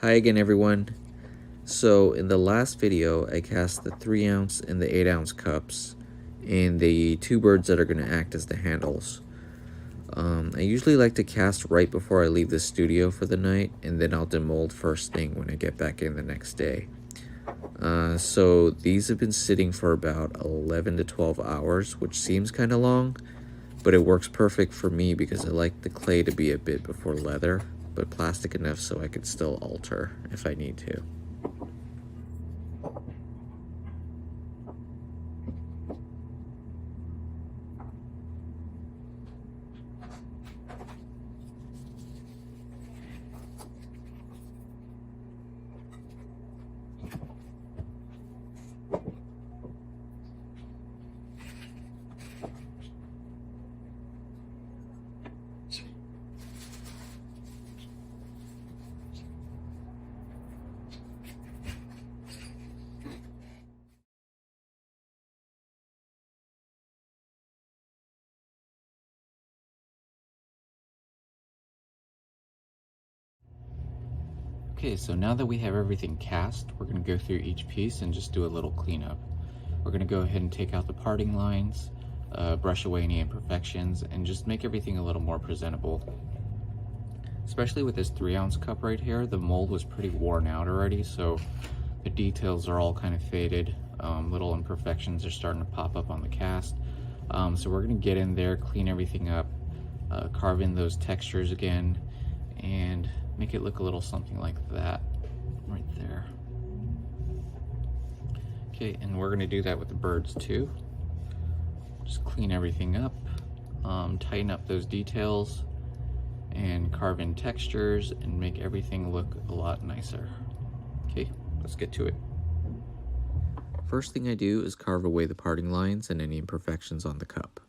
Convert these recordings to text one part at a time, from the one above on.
Hi again everyone. So in the last video I cast the 3-ounce and the 8-ounce cups and the two birds that are going to act as the handles. I usually like to cast right before I leave the studio for the night, and then I'll demold first thing when I get back in the next day. So these have been sitting for about 11 to 12 hours, which seems kind of long, but it works perfect for me because I like the clay to be a bit before leather, but plastic enough so I could still alter if I need to. Okay, so now that we have everything cast, we're going to go through each piece and just do a little cleanup. We're going to go ahead and take out the parting lines, brush away any imperfections, and just make everything a little more presentable. Especially with this 3-ounce cup right here, the mold was pretty worn out already, so the details are all kind of faded. Little imperfections are starting to pop up on the cast. So we're going to get in there, clean everything up, carve in those textures again, and make it look a little something like that right there. Okay, and we're gonna do that with the birds too. Just clean everything up, tighten up those details, and carve in textures and make everything look a lot nicer. Okay, let's get to it. First thing I do is carve away the parting lines and any imperfections on the cup.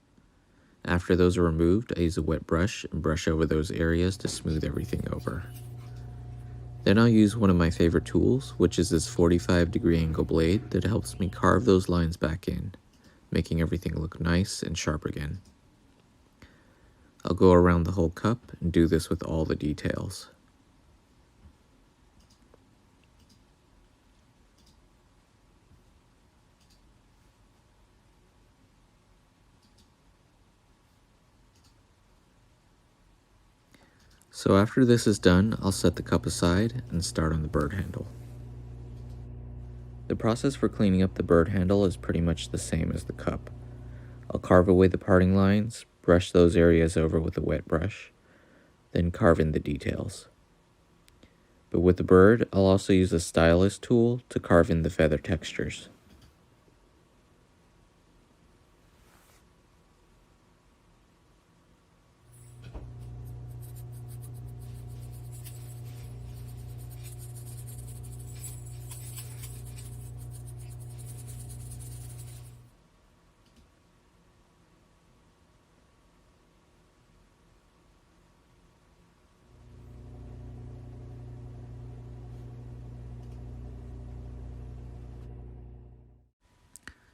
After those are removed, I use a wet brush and brush over those areas to smooth everything over. Then I'll use one of my favorite tools, which is this 45-degree angle blade that helps me carve those lines back in, making everything look nice and sharp again. I'll go around the whole cup and do this with all the details. So after this is done, I'll set the cup aside and start on the bird handle. The process for cleaning up the bird handle is pretty much the same as the cup. I'll carve away the parting lines, brush those areas over with a wet brush, then carve in the details. But with the bird, I'll also use a stylus tool to carve in the feather textures.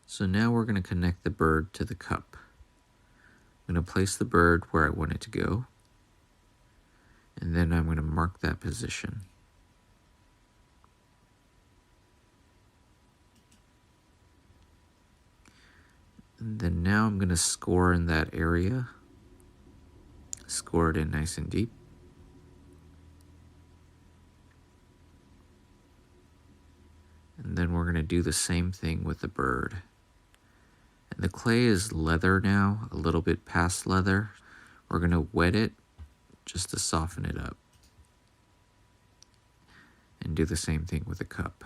So now we're going to connect the bird to the cup. I'm going to place the bird where I want it to go, and then I'm going to mark that position. And then now I'm going to score in that area, score it in nice and deep. And then we're going to do the same thing with the bird. And the clay is leather now, a little bit past leather. We're going to wet it just to soften it up. And do the same thing with the cup.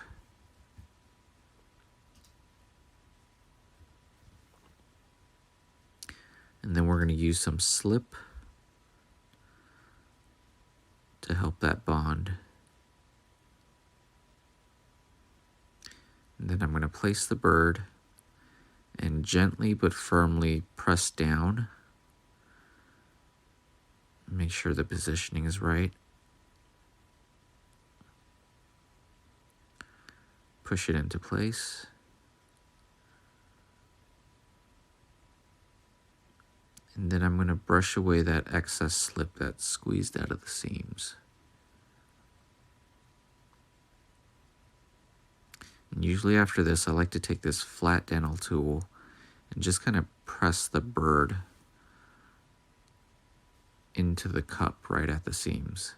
And then we're going to use some slip to help that bond. And then I'm going to place the bird and gently but firmly press down. Make sure the positioning is right. Push it into place. And then I'm going to brush away that excess slip that's squeezed out of the seams. And usually after this, I like to take this flat dental tool and just kind of press the bird into the cup right at the seams.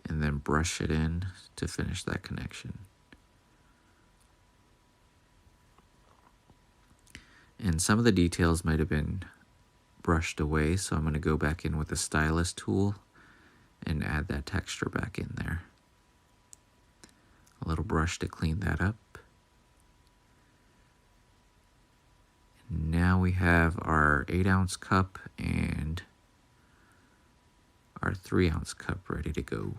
And then brush it in to finish that connection. And some of the details might have been brushed away, so I'm going to go back in with the stylus tool and add that texture back in there. A little brush to clean that up. And now we have our 8-ounce cup and our 3-ounce cup ready to go.